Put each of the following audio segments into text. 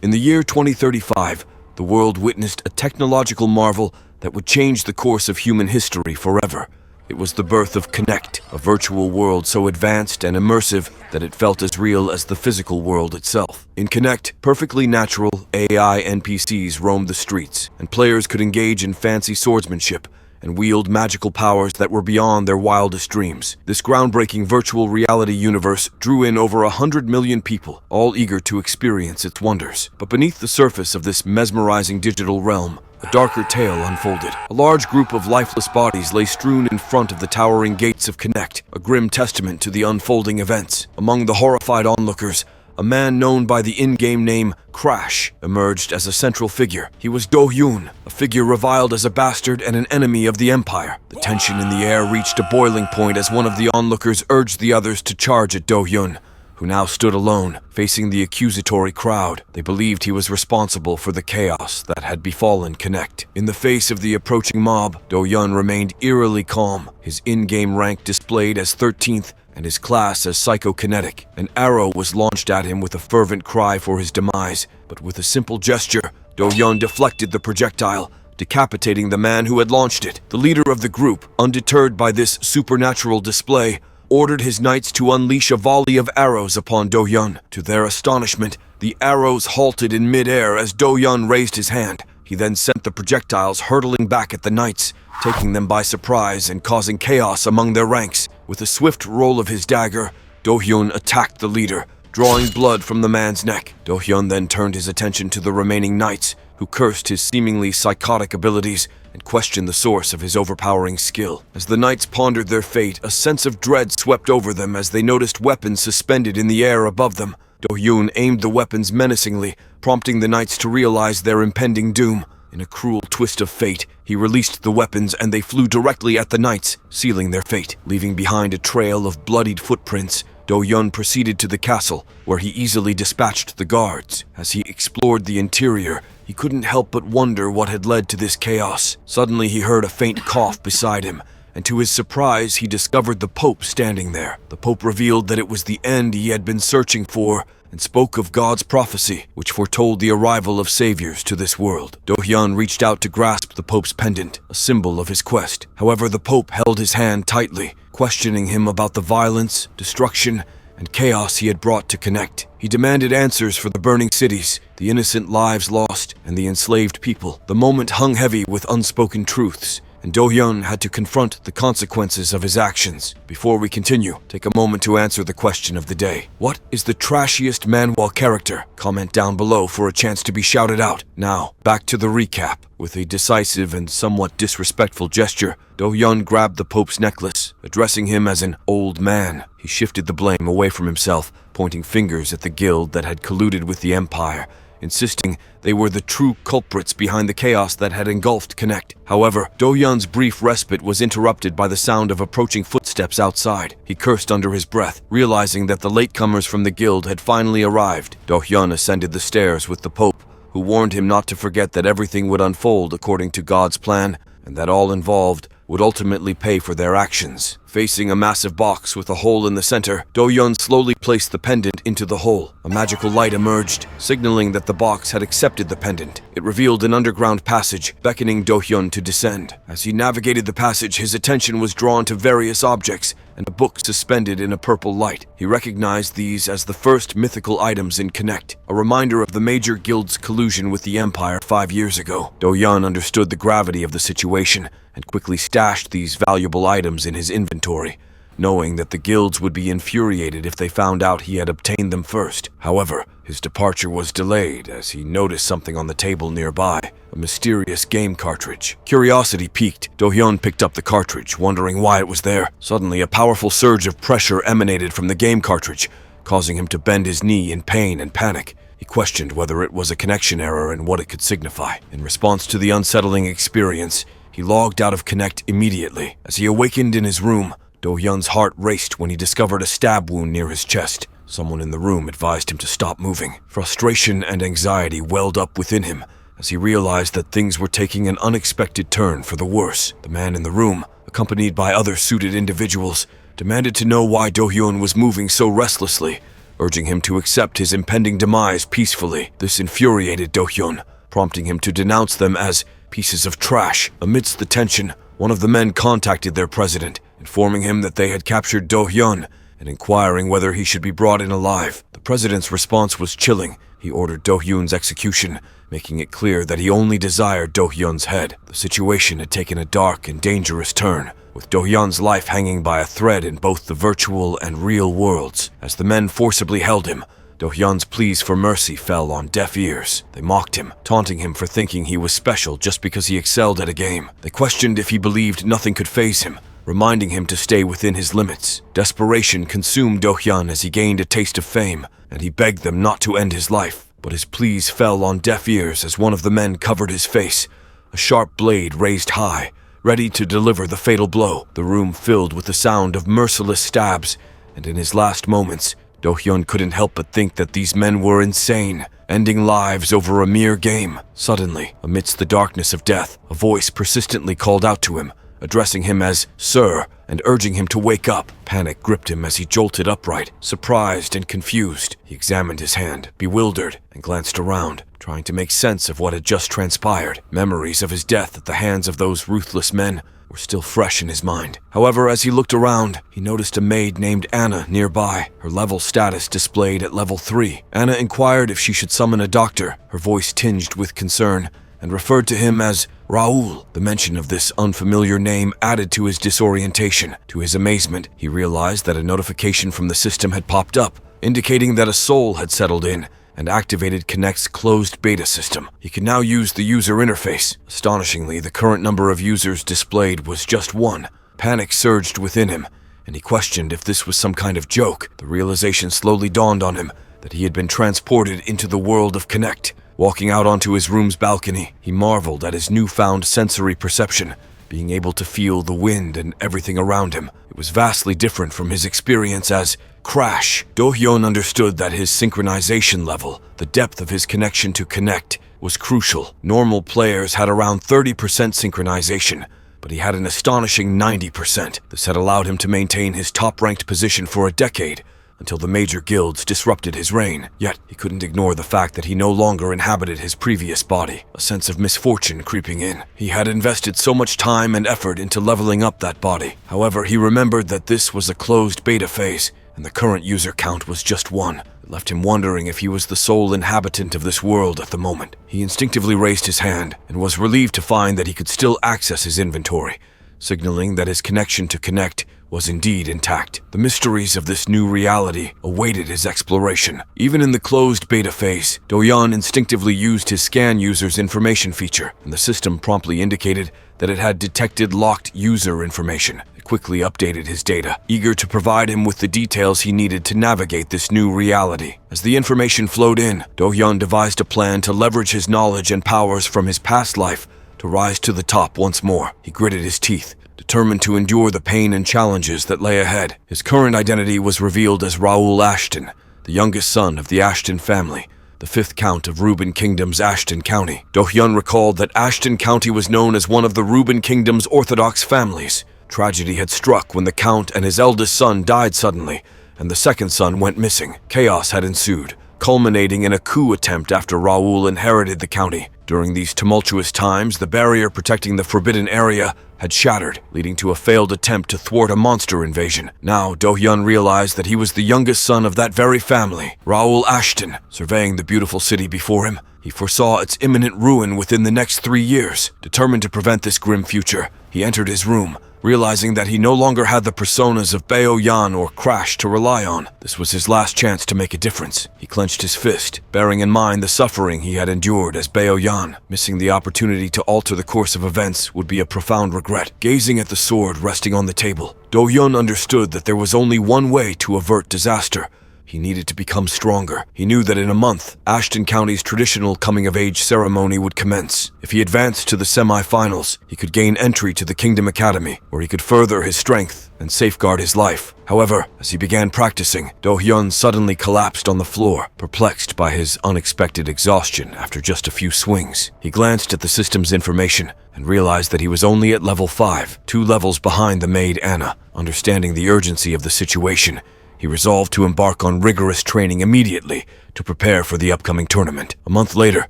In the year 2035, the world witnessed a technological marvel that would change the course of human history forever. It was the birth of Connect, a virtual world so advanced and immersive that it felt as real as the physical world itself. In Connect, perfectly natural AI NPCs roamed the streets, and players could engage in fancy swordsmanship and wield magical powers that were beyond their wildest dreams. This groundbreaking virtual reality universe drew in over 100 million people, all eager to experience its wonders. But beneath the surface of this mesmerizing digital realm, a darker tale unfolded. A large group of lifeless bodies lay strewn in front of the towering gates of Connect, a grim testament to the unfolding events. Among the horrified onlookers, a man known by the in-game name Crash emerged as a central figure. He was Do-hyun, a figure reviled as a bastard and an enemy of the Empire. The tension in the air reached a boiling point as one of the onlookers urged the others to charge at Do-hyun, who now stood alone, facing the accusatory crowd. They believed he was responsible for the chaos that had befallen Connect. In the face of the approaching mob, Do-hyun remained eerily calm, his in-game rank displayed as 13th, and his class as psychokinetic. An arrow was launched at him with a fervent cry for his demise, but with a simple gesture, Do-hyun deflected the projectile, decapitating the man who had launched it. The leader of the group, undeterred by this supernatural display, ordered his knights to unleash a volley of arrows upon Do-hyun. To their astonishment, the arrows halted in mid-air as Do-hyun raised his hand. He then sent the projectiles hurtling back at the knights, taking them by surprise and causing chaos among their ranks. With a swift roll of his dagger, Do-hyun attacked the leader, drawing blood from the man's neck. Do-hyun then turned his attention to the remaining knights, who cursed his seemingly psychotic abilities and questioned the source of his overpowering skill. As the knights pondered their fate, a sense of dread swept over them as they noticed weapons suspended in the air above them. Do-hyun aimed the weapons menacingly, prompting the knights to realize their impending doom. In a cruel twist of fate, he released the weapons and they flew directly at the knights, sealing their fate. Leaving behind a trail of bloodied footprints, Do-hyun proceeded to the castle, where he easily dispatched the guards. As he explored the interior, he couldn't help but wonder what had led to this chaos. Suddenly he heard a faint cough beside him, and to his surprise he discovered the Pope standing there. The Pope revealed that it was the end he had been searching for, and spoke of God's prophecy, which foretold the arrival of saviors to this world. Do-hyun reached out to grasp the Pope's pendant, a symbol of his quest. However, the Pope held his hand tightly, questioning him about the violence, destruction, and chaos he had brought to Connect. He demanded answers for the burning cities, the innocent lives lost, and the enslaved people. The moment hung heavy with unspoken truths, and Do-hyun had to confront the consequences of his actions. Before we continue, take a moment to answer the question of the day. What is the trashiest Manhwa character? Comment down below for a chance to be shouted out. Now, back to the recap. With a decisive and somewhat disrespectful gesture, Do-hyun grabbed the Pope's necklace, addressing him as an old man. He shifted the blame away from himself, pointing fingers at the guild that had colluded with the Empire, insisting they were the true culprits behind the chaos that had engulfed Connect. However, Do-hyun's brief respite was interrupted by the sound of approaching footsteps outside. He cursed under his breath, realizing that the latecomers from the guild had finally arrived. Do-hyun ascended the stairs with the Pope, who warned him not to forget that everything would unfold according to God's plan, and that all involved would ultimately pay for their actions. Facing a massive box with a hole in the center, Do-hyun slowly placed the pendant into the hole. A magical light emerged, signaling that the box had accepted the pendant. It revealed an underground passage, beckoning Do-hyun to descend. As he navigated the passage, his attention was drawn to various objects and a book suspended in a purple light. He recognized these as the first mythical items in Connect, a reminder of the major guild's collusion with the Empire 5 years ago. Do-hyun understood the gravity of the situation and quickly stashed these valuable items in his inventory, knowing that the guilds would be infuriated if they found out he had obtained them first. However, his departure was delayed as he noticed something on the table nearby, a mysterious game cartridge. Curiosity piqued, Do-hyun picked up the cartridge, wondering why it was there. Suddenly, a powerful surge of pressure emanated from the game cartridge, causing him to bend his knee in pain and panic. He questioned whether it was a connection error and what it could signify. In response to the unsettling experience, he logged out of Connect immediately. As he awakened in his room, Do-hyun's heart raced when he discovered a stab wound near his chest. Someone in the room advised him to stop moving. Frustration and anxiety welled up within him as he realized that things were taking an unexpected turn for the worse. The man in the room, accompanied by other suited individuals, demanded to know why Do-hyun was moving so restlessly. urging him to accept his impending demise peacefully. This infuriated Do-hyun, prompting him to denounce them as pieces of trash. Amidst the tension, one of the men contacted their president, informing him that they had captured Do-hyun and inquiring whether he should be brought in alive. The president's response was chilling. He ordered Do-hyun's execution, making it clear that he only desired Do-hyun's head. The situation had taken a dark and dangerous turn, with Do-hyun's life hanging by a thread in both the virtual and real worlds. As the men forcibly held him, Do-hyun's pleas for mercy fell on deaf ears. They mocked him, taunting him for thinking he was special just because he excelled at a game. They questioned if he believed nothing could faze him, reminding him to stay within his limits. Desperation consumed Do-hyun as he gained a taste of fame, and he begged them not to end his life. But his pleas fell on deaf ears as one of the men covered his face, a sharp blade raised high, ready to deliver the fatal blow. The room filled with the sound of merciless stabs, and in his last moments, Do-hyun couldn't help but think that these men were insane, ending lives over a mere game. Suddenly, amidst the darkness of death, a voice persistently called out to him, addressing him as "Sir," and urging him to wake up. Panic gripped him as he jolted upright, surprised and confused. He examined his hand, bewildered, and glanced around, trying to make sense of what had just transpired. Memories of his death at the hands of those ruthless men were still fresh in his mind. However, as he looked around, he noticed a maid named Anna nearby, her level status displayed at level 3. Anna inquired if she should summon a doctor, her voice tinged with concern, and referred to him as Raoul. The mention of this unfamiliar name added to his disorientation. To his amazement, he realized that a notification from the system had popped up, indicating that a soul had settled in and activated Connect's closed beta system. He could now use the user interface. Astonishingly, the current number of users displayed was just 1. Panic surged within him, and he questioned if this was some kind of joke. The realization slowly dawned on him that he had been transported into the world of Connect. Walking out onto his room's balcony, he marveled at his newfound sensory perception, being able to feel the wind and everything around him. It was vastly different from his experience as Crash. Do-hyun understood that his synchronization level, the depth of his connection to Connect, was crucial. Normal players had around 30% synchronization, but he had an astonishing 90%. This had allowed him to maintain his top-ranked position for a decade, until the major guilds disrupted his reign. Yet, he couldn't ignore the fact that he no longer inhabited his previous body, a sense of misfortune creeping in. He had invested so much time and effort into leveling up that body. However, he remembered that this was a closed beta phase, and the current user count was just 1. It left him wondering if he was the sole inhabitant of this world at the moment. He instinctively raised his hand, and was relieved to find that he could still access his inventory, signaling that his connection to Connect was indeed intact. The mysteries of this new reality awaited his exploration. Even in the closed beta phase, Do-hyun instinctively used his scan user's information feature, and the system promptly indicated that it had detected locked user information. It quickly updated his data, eager to provide him with the details he needed to navigate this new reality. As the information flowed in, Do-hyun devised a plan to leverage his knowledge and powers from his past life to rise to the top once more. He gritted his teeth, determined to endure the pain and challenges that lay ahead. His current identity was revealed as Raoul Ashton, the youngest son of the Ashton family, the 5th Count of Reuben Kingdom's Ashton County. Do-hyun recalled that Ashton County was known as one of the Reuben Kingdom's orthodox families. Tragedy had struck when the Count and his eldest son died suddenly, and the second son went missing. Chaos had ensued, culminating in a coup attempt after Raoul inherited the county. During these tumultuous times, the barrier protecting the forbidden area had shattered, leading to a failed attempt to thwart a monster invasion. Now, Do-hyun realized that he was the youngest son of that very family, Raoul Ashton. Surveying the beautiful city before him, he foresaw its imminent ruin within the next 3 years. Determined to prevent this grim future, he entered his room, realizing that he no longer had the personas of Baeo-yan or Crash to rely on. This was his last chance to make a difference. He clenched his fist, bearing in mind the suffering he had endured as Baeo-yan. Missing the opportunity to alter the course of events would be a profound regret. Gazing at the sword resting on the table, Do-hyun understood that there was only one way to avert disaster. He needed to become stronger. He knew that in a month, Ashton County's traditional coming-of-age ceremony would commence. If he advanced to the semi-finals, he could gain entry to the Kingdom Academy, where he could further his strength and safeguard his life. However, as he began practicing, Do-hyun suddenly collapsed on the floor, perplexed by his unexpected exhaustion after just a few swings. He glanced at the system's information and realized that he was only at level 5, 2 levels behind the maid Anna. Understanding the urgency of the situation, He resolved to embark on rigorous training immediately to prepare for the upcoming tournament. A month later,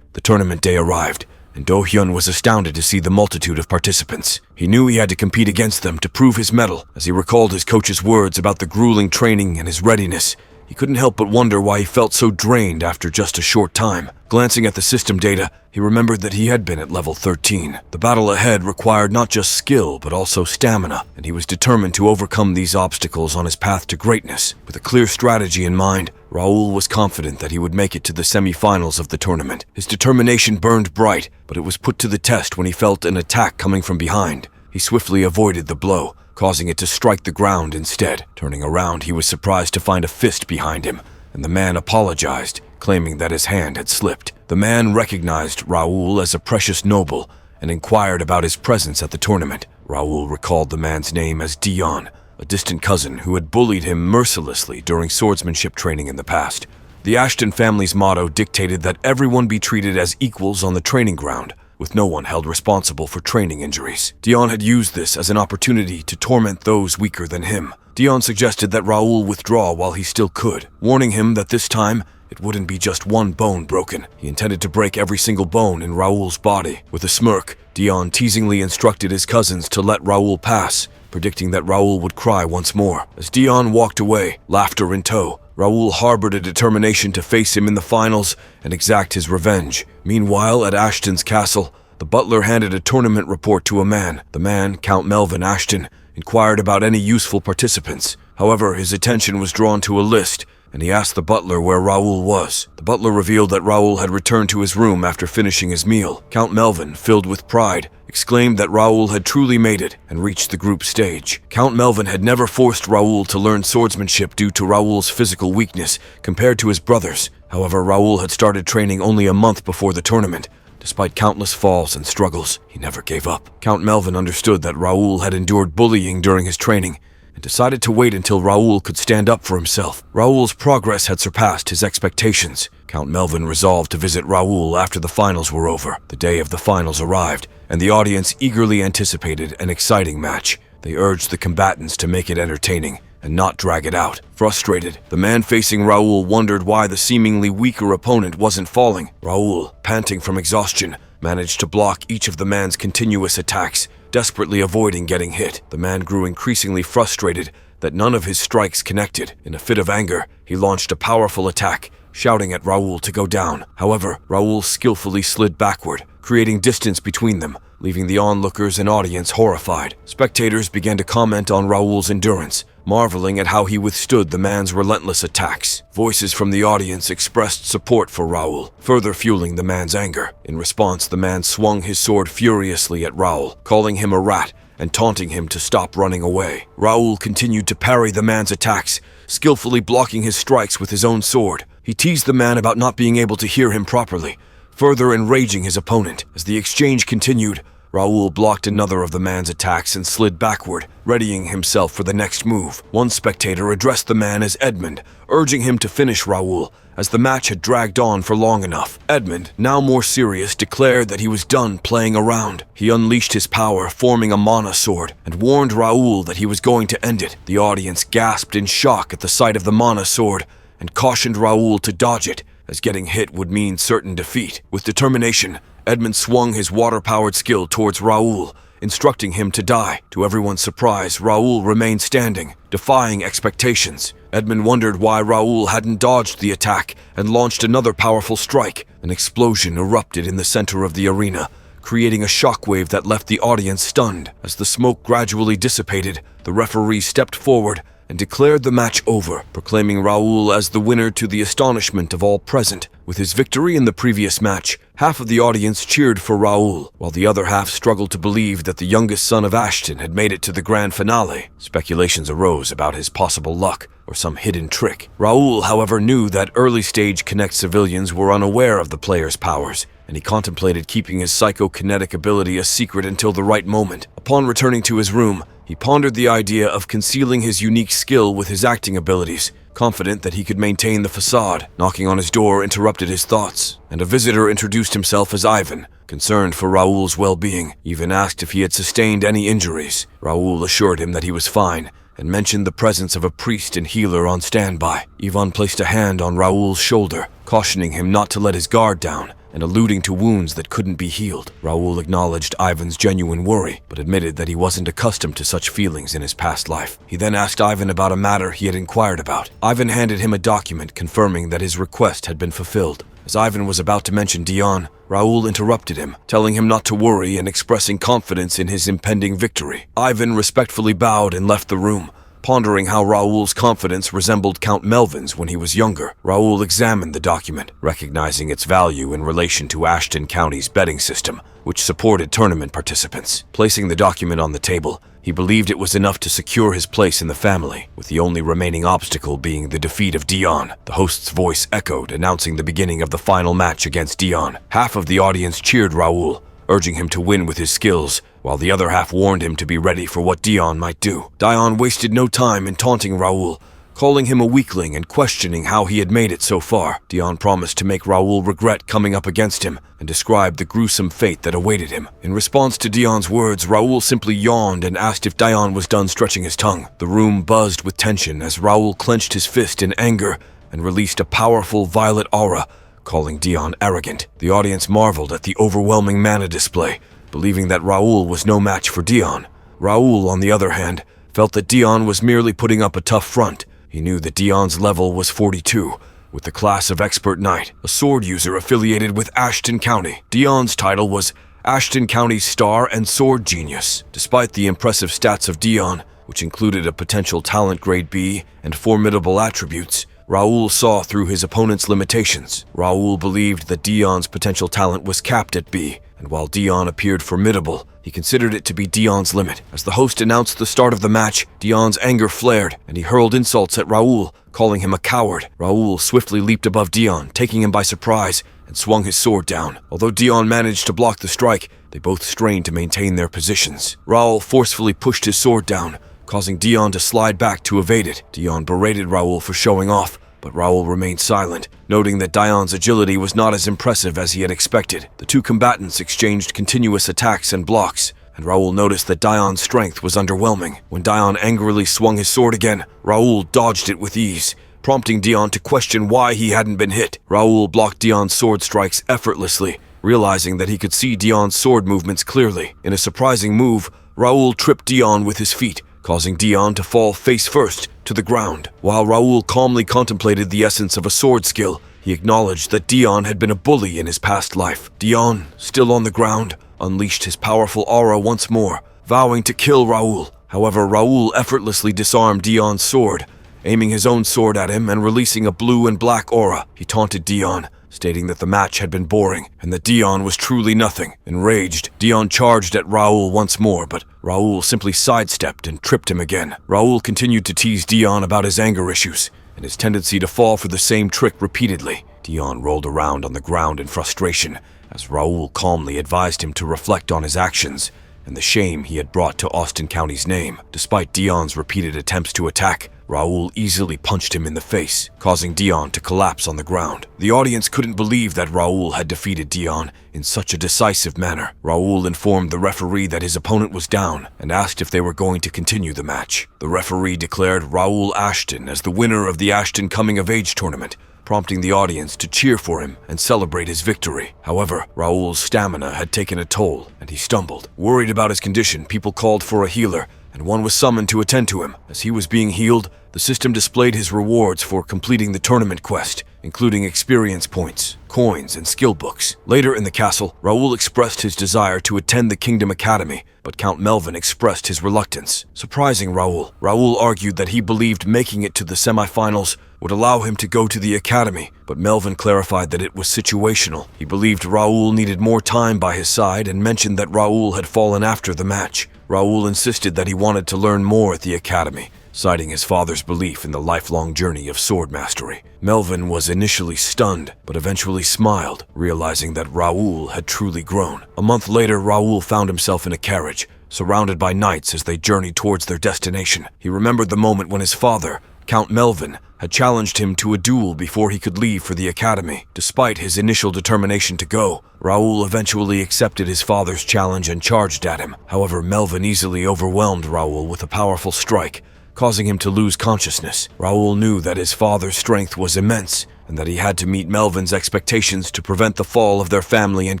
the tournament day arrived, and Do-hyun was astounded to see the multitude of participants. He knew he had to compete against them to prove his mettle. As he recalled his coach's words about the grueling training and his readiness, he couldn't help but wonder why he felt so drained after just a short time. Glancing at the system data, he remembered that he had been at level 13. The battle ahead required not just skill, but also stamina, and he was determined to overcome these obstacles on his path to greatness. With a clear strategy in mind, Raoul was confident that he would make it to the semi-finals of the tournament. His determination burned bright, but it was put to the test when he felt an attack coming from behind. He swiftly avoided the blow, causing it to strike the ground instead. Turning around, he was surprised to find a fist behind him, and the man apologized, claiming that his hand had slipped. The man recognized Raoul as a precious noble and inquired about his presence at the tournament. Raoul recalled the man's name as Dion, a distant cousin who had bullied him mercilessly during swordsmanship training in the past. The Ashton family's motto dictated that everyone be treated as equals on the training ground, with no one held responsible for training injuries. Dion had used this as an opportunity to torment those weaker than him. Dion suggested that Raoul withdraw while he still could, warning him that this time it wouldn't be just one bone broken. He intended to break every single bone in Raoul's body. With a smirk, Dion teasingly instructed his cousins to let Raoul pass, predicting that Raoul would cry once more. As Dion walked away, laughter in tow, Raoul harbored a determination to face him in the finals and exact his revenge. Meanwhile, at Ashton's castle, the butler handed a tournament report to a man. The man, Count Melvin Ashton, inquired about any useful participants. However, his attention was drawn to a list, and he asked the butler where Raoul was. The butler revealed that Raoul had returned to his room after finishing his meal. Count Melvin, filled with pride, exclaimed that Raoul had truly made it and reached the group stage. Count Melvin had never forced Raoul to learn swordsmanship due to Raoul's physical weakness compared to his brothers. However, Raoul had started training only a month before the tournament. Despite countless falls and struggles, he never gave up. Count Melvin understood that Raoul had endured bullying during his training and decided to wait until Raoul could stand up for himself. Raoul's progress had surpassed his expectations. Count Melvin resolved to visit Raoul after the finals were over. The day of the finals arrived, and the audience eagerly anticipated an exciting match. They urged the combatants to make it entertaining and not drag it out. Frustrated, the man facing Raoul wondered why the seemingly weaker opponent wasn't falling. Raoul, panting from exhaustion, managed to block each of the man's continuous attacks, desperately avoiding getting hit. The man grew increasingly frustrated that none of his strikes connected. In a fit of anger, he launched a powerful attack, shouting at Raoul to go down. However, Raoul skillfully slid backward, creating distance between them, leaving the onlookers and audience horrified. Spectators began to comment on Raoul's endurance, marveling at how he withstood the man's relentless attacks. Voices from the audience expressed support for Raoul, further fueling the man's anger. In response, the man swung his sword furiously at Raoul, calling him a rat and taunting him to stop running away. Raoul continued to parry the man's attacks, skillfully blocking his strikes with his own sword. He teased the man about not being able to hear him properly, further enraging his opponent. As the exchange continued, Raoul blocked another of the man's attacks and slid backward, readying himself for the next move. One spectator addressed the man as Edmund, urging him to finish Raoul, as the match had dragged on for long enough. Edmund, now more serious, declared that he was done playing around. He unleashed his power, forming a mana sword, and warned Raoul that he was going to end it. The audience gasped in shock at the sight of the mana sword and cautioned Raoul to dodge it, as getting hit would mean certain defeat. With determination, Edmund swung his water-powered skill towards Raoul, instructing him to die. To everyone's surprise, Raoul remained standing, defying expectations. Edmund wondered why Raoul hadn't dodged the attack and launched another powerful strike. An explosion erupted in the center of the arena, creating a shockwave that left the audience stunned. As the smoke gradually dissipated, the referee stepped forward and declared the match over, proclaiming Raoul as the winner to the astonishment of all present. With his victory in the previous match, half of the audience cheered for Raoul, while the other half struggled to believe that the youngest son of Ashton had made it to the grand finale. Speculations arose about his possible luck or some hidden trick. Raoul, however, knew that early-stage Connect civilians were unaware of the player's powers, and he contemplated keeping his psychokinetic ability a secret until the right moment. Upon returning to his room, he pondered the idea of concealing his unique skill with his acting abilities, confident that he could maintain the facade. Knocking on his door interrupted his thoughts, and a visitor introduced himself as Ivan, concerned for Raoul's well-being. Even asked if he had sustained any injuries. Raoul assured him that he was fine, and mentioned the presence of a priest and healer on standby. Ivan placed a hand on Raoul's shoulder, cautioning him not to let his guard down and alluding to wounds that couldn't be healed. Raoul acknowledged Ivan's genuine worry, but admitted that he wasn't accustomed to such feelings in his past life. He then asked Ivan about a matter he had inquired about. Ivan handed him a document confirming that his request had been fulfilled. As Ivan was about to mention Dion, Raoul interrupted him, telling him not to worry and expressing confidence in his impending victory. Ivan respectfully bowed and left the room, pondering how Raoul's confidence resembled Count Melvin's when he was younger. Raoul examined the document, recognizing its value in relation to Ashton County's betting system, which supported tournament participants. Placing the document on the table, he believed it was enough to secure his place in the family, with the only remaining obstacle being the defeat of Dion. The host's voice echoed, announcing the beginning of the final match against Dion. Half of the audience cheered Raoul, urging him to win with his skills, while the other half warned him to be ready for what Dion might do. Dion wasted no time in taunting Raoul, calling him a weakling and questioning how he had made it so far. Dion promised to make Raoul regret coming up against him and described the gruesome fate that awaited him. In response to Dion's words, Raoul simply yawned and asked if Dion was done stretching his tongue. The room buzzed with tension as Raoul clenched his fist in anger and released a powerful violet aura, calling Dion arrogant. The audience marveled at the overwhelming mana display, believing that Raoul was no match for Dion. Raoul, on the other hand, felt that Dion was merely putting up a tough front. He knew that Dion's level was 42, with the class of Expert Knight, a sword user affiliated with Ashton County. Dion's title was Ashton County's Star and Sword Genius. Despite the impressive stats of Dion, which included a potential talent grade B and formidable attributes, Raoul saw through his opponent's limitations. Raoul believed that Dion's potential talent was capped at B, and while Dion appeared formidable, he considered it to be Dion's limit. As the host announced the start of the match, Dion's anger flared, and he hurled insults at Raoul, calling him a coward. Raoul swiftly leaped above Dion, taking him by surprise, and swung his sword down. Although Dion managed to block the strike, they both strained to maintain their positions. Raoul forcefully pushed his sword down, causing Dion to slide back to evade it. Dion berated Raoul for showing off, but Raoul remained silent, noting that Dion's agility was not as impressive as he had expected. The two combatants exchanged continuous attacks and blocks, and Raoul noticed that Dion's strength was underwhelming. When Dion angrily swung his sword again, Raoul dodged it with ease, prompting Dion to question why he hadn't been hit. Raoul blocked Dion's sword strikes effortlessly, realizing that he could see Dion's sword movements clearly. In a surprising move, Raoul tripped Dion with his feet, causing Dion to fall face first to the ground. While Raoul calmly contemplated the essence of a sword skill, he acknowledged that Dion had been a bully in his past life. Dion, still on the ground, unleashed his powerful aura once more, vowing to kill Raoul. However, Raoul effortlessly disarmed Dion's sword, aiming his own sword at him and releasing a blue and black aura. He taunted Dion, stating that the match had been boring and that Dion was truly nothing. Enraged, Dion charged at Raoul once more, but Raoul simply sidestepped and tripped him again. Raoul continued to tease Dion about his anger issues and his tendency to fall for the same trick repeatedly. Dion rolled around on the ground in frustration as Raoul calmly advised him to reflect on his actions and the shame he had brought to Austin County's name. Despite Dion's repeated attempts to attack, Raoul easily punched him in the face, causing Dion to collapse on the ground. The audience couldn't believe that Raoul had defeated Dion in such a decisive manner. Raoul informed the referee that his opponent was down and asked if they were going to continue the match. The referee declared Raoul Ashton as the winner of the Ashton Coming of Age tournament, prompting the audience to cheer for him and celebrate his victory. However, Raoul's stamina had taken a toll, and he stumbled. Worried about his condition, people called for a healer, and one was summoned to attend to him. As he was being healed, the system displayed his rewards for completing the tournament quest, including experience points, coins, and skill books. Later in the castle, Raoul expressed his desire to attend the Kingdom Academy, but Count Melvin expressed his reluctance. Surprising Raoul, Raoul argued that he believed making it to the semifinals would allow him to go to the academy, but Melvin clarified that it was situational. He believed Raoul needed more time by his side and mentioned that Raoul had fallen after the match. Raoul insisted that he wanted to learn more at the academy, citing his father's belief in the lifelong journey of sword mastery. Melvin was initially stunned, but eventually smiled, realizing that Raoul had truly grown. A month later, Raoul found himself in a carriage, surrounded by knights as they journeyed towards their destination. He remembered the moment when his father, Count Melvin, had challenged him to a duel before he could leave for the academy. Despite his initial determination to go, Raoul eventually accepted his father's challenge and charged at him. However, Melvin easily overwhelmed Raoul with a powerful strike, causing him to lose consciousness. Raoul knew that his father's strength was immense, and that he had to meet Melvin's expectations to prevent the fall of their family and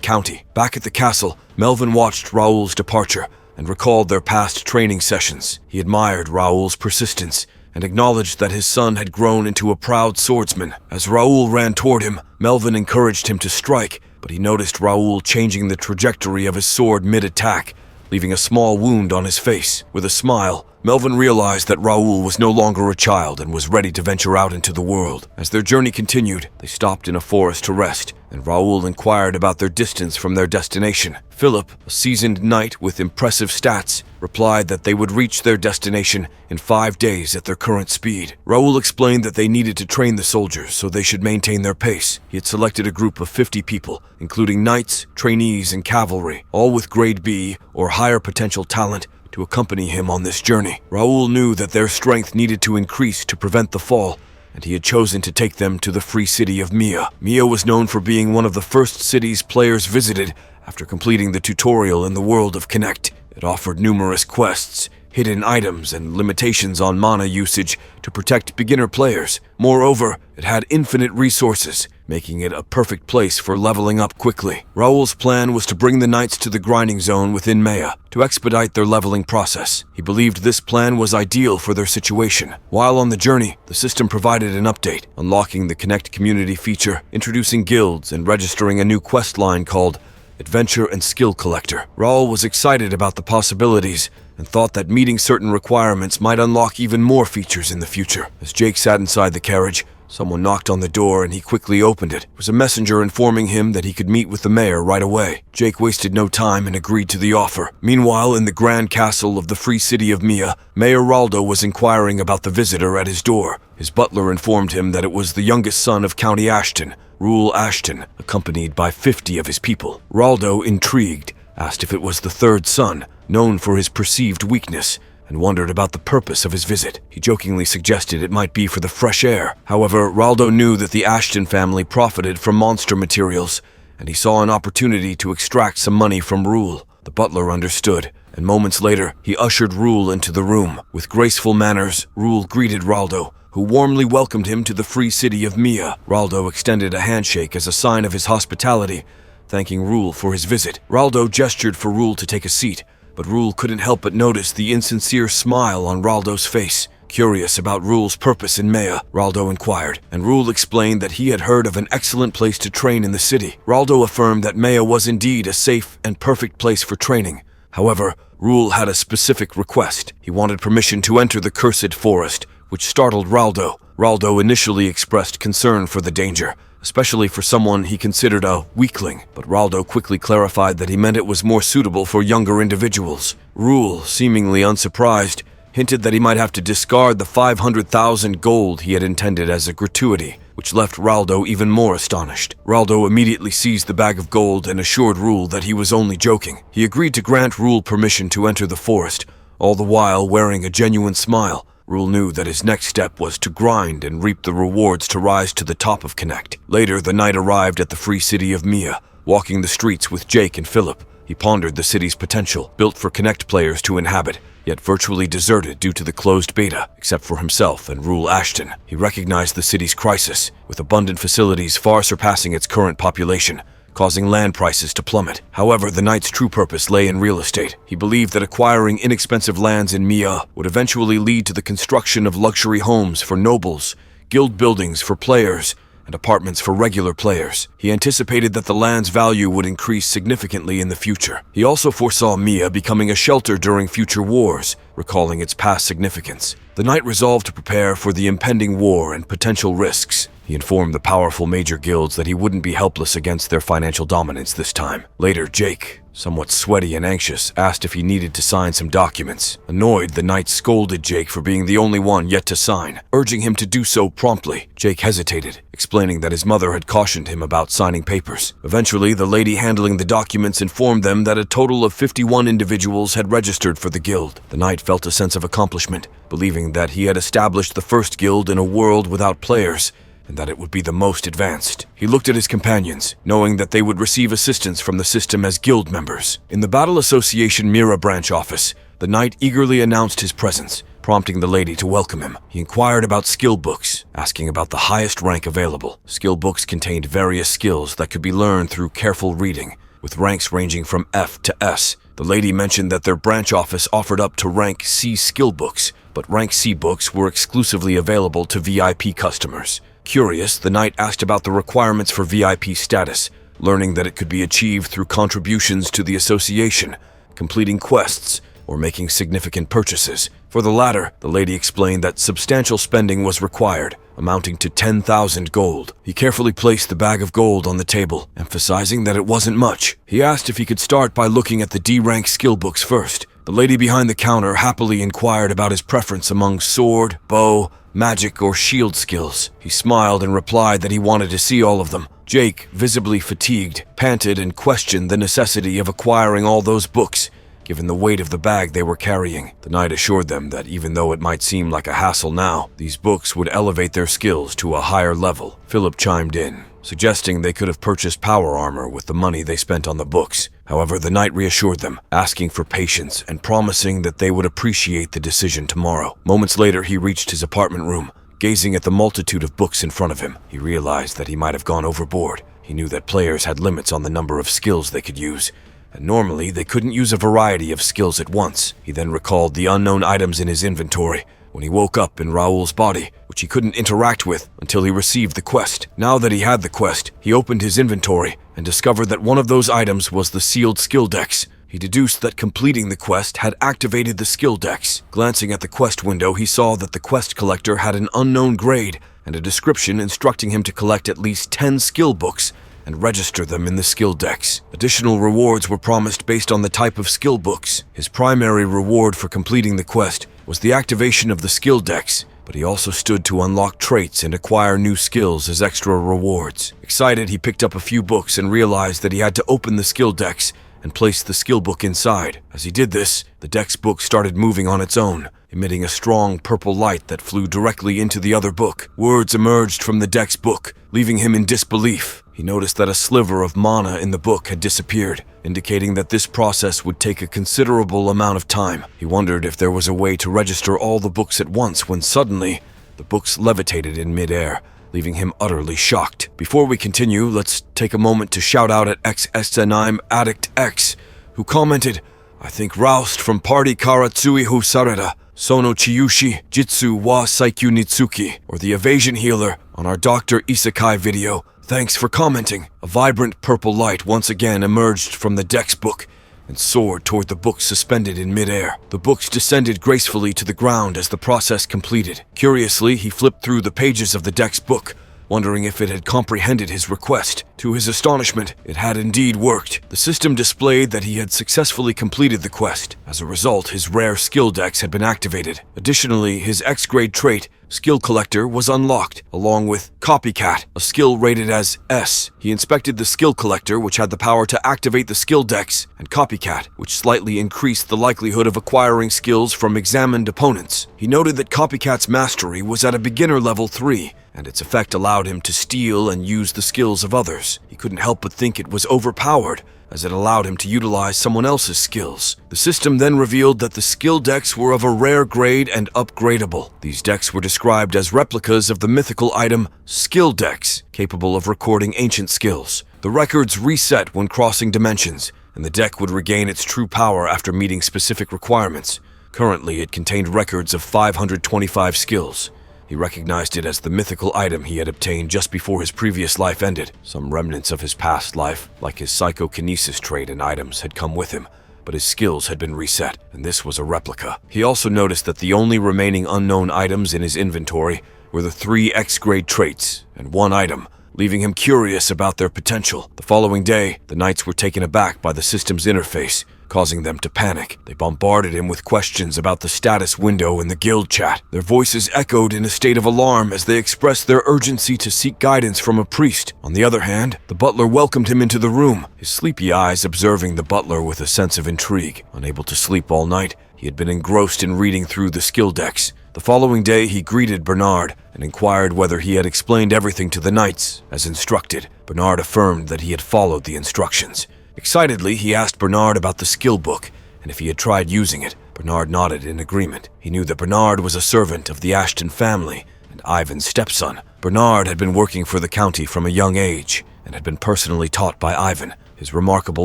county. Back at the castle, Melvin watched Raoul's departure and recalled their past training sessions. He admired Raoul's persistence and acknowledged that his son had grown into a proud swordsman. As Raoul ran toward him, Melvin encouraged him to strike, but he noticed Raoul changing the trajectory of his sword mid-attack, leaving a small wound on his face. With a smile, Melvin realized that Raoul was no longer a child and was ready to venture out into the world. As their journey continued, they stopped in a forest to rest, and Raoul inquired about their distance from their destination. Philip, a seasoned knight with impressive stats, replied that they would reach their destination in 5 days at their current speed. Raoul explained that they needed to train the soldiers so they should maintain their pace. He had selected a group of 50 people, including knights, trainees, and cavalry, all with grade B or higher potential talent, to accompany him on this journey. Raoul knew that their strength needed to increase to prevent the fall, and he had chosen to take them to the free city of Mia. Mia was known for being one of the first cities players visited after completing the tutorial in the world of Connect. It offered numerous quests, hidden items, and limitations on mana usage to protect beginner players. Moreover, it had infinite resources, making it a perfect place for leveling up quickly. Raoul's plan was to bring the knights to the grinding zone within Maya to expedite their leveling process. He believed this plan was ideal for their situation. While on the journey, the system provided an update, unlocking the Connect community feature, introducing guilds, and registering a new quest line called Adventure and Skill Collector. Raoul was excited about the possibilities and thought that meeting certain requirements might unlock even more features in the future. As Jake sat inside the carriage, someone knocked on the door and he quickly opened it. It was a messenger informing him that he could meet with the mayor right away. Jake wasted no time and agreed to the offer. Meanwhile, in the grand castle of the free city of Mia, Mayor Raldo was inquiring about the visitor at his door. His butler informed him that it was the youngest son of County Ashton, Rule Ashton, accompanied by 50 of his people. Raldo, intrigued, asked if it was the third son, known for his perceived weakness, and wondered about the purpose of his visit. He jokingly suggested it might be for the fresh air. However, Raldo knew that the Ashton family profited from monster materials, and he saw an opportunity to extract some money from Rule. The butler understood, and moments later, he ushered Rule into the room. With graceful manners, Rule greeted Raldo, who warmly welcomed him to the free city of Mia. Raldo extended a handshake as a sign of his hospitality, thanking Rule for his visit. Raldo gestured for Rule to take a seat, but Rule couldn't help but notice the insincere smile on Raldo's face. Curious about Rule's purpose in Maya, Raldo inquired, and Rule explained that he had heard of an excellent place to train in the city. Raldo affirmed that Maya was indeed a safe and perfect place for training. However, Rule had a specific request. He wanted permission to enter the cursed forest, which startled Raldo. Raldo initially expressed concern for the danger, especially for someone he considered a weakling, but Raldo quickly clarified that he meant it was more suitable for younger individuals. Rule, seemingly unsurprised, hinted that he might have to discard the 500,000 gold he had intended as a gratuity, which left Raldo even more astonished. Raldo immediately seized the bag of gold and assured Rule that he was only joking. He agreed to grant Rule permission to enter the forest, all the while wearing a genuine smile. Rule knew that his next step was to grind and reap the rewards to rise to the top of Connect. Later, the knight arrived at the free city of Mia, walking the streets with Jake and Philip. He pondered the city's potential, built for Connect players to inhabit, yet virtually deserted due to the closed beta, except for himself and Rule Ashton. He recognized the city's crisis, with abundant facilities far surpassing its current population, causing land prices to plummet. However, the knight's true purpose lay in real estate. He believed that acquiring inexpensive lands in Mia would eventually lead to the construction of luxury homes for nobles, guild buildings for players, and apartments for regular players. He anticipated that the land's value would increase significantly in the future. He also foresaw Mia becoming a shelter during future wars, recalling its past significance. The knight resolved to prepare for the impending war and potential risks. He informed the powerful major guilds that he wouldn't be helpless against their financial dominance this time. Later, Jake, somewhat sweaty and anxious, asked if he needed to sign some documents. Annoyed, the knight scolded Jake for being the only one yet to sign, urging him to do so promptly. Jake hesitated, explaining that his mother had cautioned him about signing papers. Eventually, the lady handling the documents informed them that a total of 51 individuals had registered for the guild. The knight felt a sense of accomplishment, believing that he had established the first guild in a world without players, and that it would be the most advanced. He looked at his companions, knowing that they would receive assistance from the system as guild members. In the Battle Association Mira branch office, the knight eagerly announced his presence, prompting the lady to welcome him. He inquired about skill books, asking about the highest rank available. Skill books contained various skills that could be learned through careful reading, with ranks ranging from F to S. The lady mentioned that their branch office offered up to rank C skill books, but rank C books were exclusively available to VIP customers. Curious, the knight asked about the requirements for VIP status, learning that it could be achieved through contributions to the association, completing quests, or making significant purchases. For the latter, the lady explained that substantial spending was required, amounting to 10,000 gold. He carefully placed the bag of gold on the table, emphasizing that it wasn't much. He asked if he could start by looking at the D-rank skill books first. The lady behind the counter happily inquired about his preference among sword, bow, magic, or shield skills. He smiled and replied that he wanted to see all of them. Jake, visibly fatigued, panted and questioned the necessity of acquiring all those books, given the weight of the bag they were carrying. The knight assured them that even though it might seem like a hassle now, these books would elevate their skills to a higher level. Philip chimed in, suggesting they could have purchased power armor with the money they spent on the books. However, the knight reassured them, asking for patience and promising that they would appreciate the decision tomorrow. Moments later, he reached his apartment room. Gazing at the multitude of books in front of him, he realized that he might have gone overboard. He knew that players had limits on the number of skills they could use, and normally they couldn't use a variety of skills at once. He then recalled the unknown items in his inventory when he woke up in Raoul's body, which he couldn't interact with until he received the quest. Now that he had the quest, he opened his inventory and discovered that one of those items was the sealed skill dex. He deduced that completing the quest had activated the skill dex. Glancing at the quest window, he saw that the quest collector had an unknown grade and a description instructing him to collect at least 10 skill books and register them in the skill dex. Additional rewards were promised based on the type of skill books. His primary reward for completing the quest was the activation of the skill dex, but he also stood to unlock traits and acquire new skills as extra rewards. Excited, he picked up a few books and realized that he had to open the skill dex and place the skill book inside. As he did this, the dex book started moving on its own, emitting a strong purple light that flew directly into the other book. Words emerged from the dex book, leaving him in disbelief. He noticed that a sliver of mana in the book had disappeared, indicating that this process would take a considerable amount of time. He wondered if there was a way to register all the books at once when suddenly, the books levitated in midair, leaving him utterly shocked. Before we continue, let's take a moment to shout out at XSNIM Addict X, who commented, "I think roused from party Karatsui Husareda, Sono Chiyushi Jitsu wa Saikyu Nitsuki," or the evasion healer, on our Dr. Isekai video. Thanks for commenting. A vibrant purple light once again emerged from the dex book and soared toward the books suspended in midair. The books descended gracefully to the ground as the process completed. Curiously, he flipped through the pages of the dex book, wondering if it had comprehended his request. To his astonishment, it had indeed worked. The system displayed that he had successfully completed the quest. As a result, his rare skill dex had been activated. Additionally, his X-grade trait, Skill Collector, was unlocked, along with Copycat, a skill rated as S. He inspected the Skill Collector, which had the power to activate the skill dex, and Copycat, which slightly increased the likelihood of acquiring skills from examined opponents. He noted that Copycat's mastery was at a beginner level 3, and its effect allowed him to steal and use the skills of others. He couldn't help but think it was overpowered, as it allowed him to utilize someone else's skills. The system then revealed that the skill decks were of a rare grade and upgradable. These decks were described as replicas of the mythical item Skill Decks, capable of recording ancient skills. The records reset when crossing dimensions, and the deck would regain its true power after meeting specific requirements. Currently, it contained records of 525 skills. He recognized it as the mythical item he had obtained just before his previous life ended. Some remnants of his past life, like his psychokinesis trait and items, had come with him, but his skills had been reset, and this was a replica. He also noticed that the only remaining unknown items in his inventory were the 3 X-grade traits and 1 item, leaving him curious about their potential. The following day, the knights were taken aback by the system's interface, causing them to panic. They bombarded him with questions about the status window in the guild chat. Their voices echoed in a state of alarm as they expressed their urgency to seek guidance from a priest. On the other hand, the butler welcomed him into the room, his sleepy eyes observing the butler with a sense of intrigue. Unable to sleep all night, he had been engrossed in reading through the skill decks. The following day, he greeted Bernard and inquired whether he had explained everything to the knights, as instructed. Bernard affirmed that he had followed the instructions. Excitedly, he asked Bernard about the skill book and if he had tried using it. Bernard nodded in agreement. He knew that Bernard was a servant of the Ashton family and Ivan's stepson. Bernard had been working for the county from a young age and had been personally taught by Ivan. His remarkable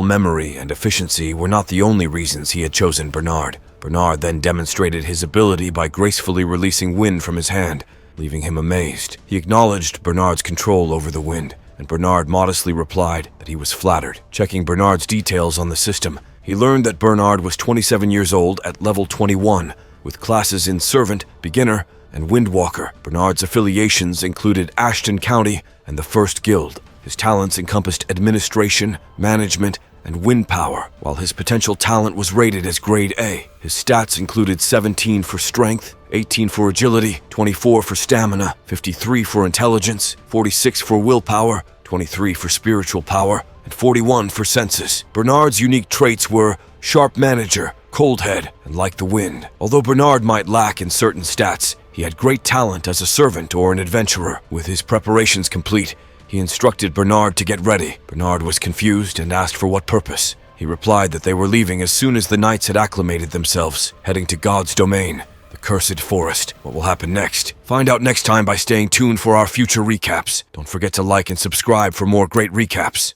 memory and efficiency were not the only reasons he had chosen Bernard. Bernard then demonstrated his ability by gracefully releasing wind from his hand, leaving him amazed. He acknowledged Bernard's control over the wind, and Bernard modestly replied that he was flattered. Checking Bernard's details on the system, he learned that Bernard was 27 years old at level 21, with classes in Servant, Beginner, and Windwalker. Bernard's affiliations included Ashton County and the First Guild. His talents encompassed administration, management, and wind power, while his potential talent was rated as Grade A. His stats included 17 for strength, 18 for agility, 24 for stamina, 53 for intelligence, 46 for willpower, 23 for spiritual power, and 41 for senses. Bernard's unique traits were sharp manager, cold head, and like the wind. Although Bernard might lack in certain stats, he had great talent as a servant or an adventurer. With his preparations complete, he instructed Bernard to get ready. Bernard was confused and asked for what purpose. He replied that they were leaving as soon as the knights had acclimated themselves, heading to God's domain, the Cursed Forest. What will happen next? Find out next time by staying tuned for our future recaps. Don't forget to like and subscribe for more great recaps.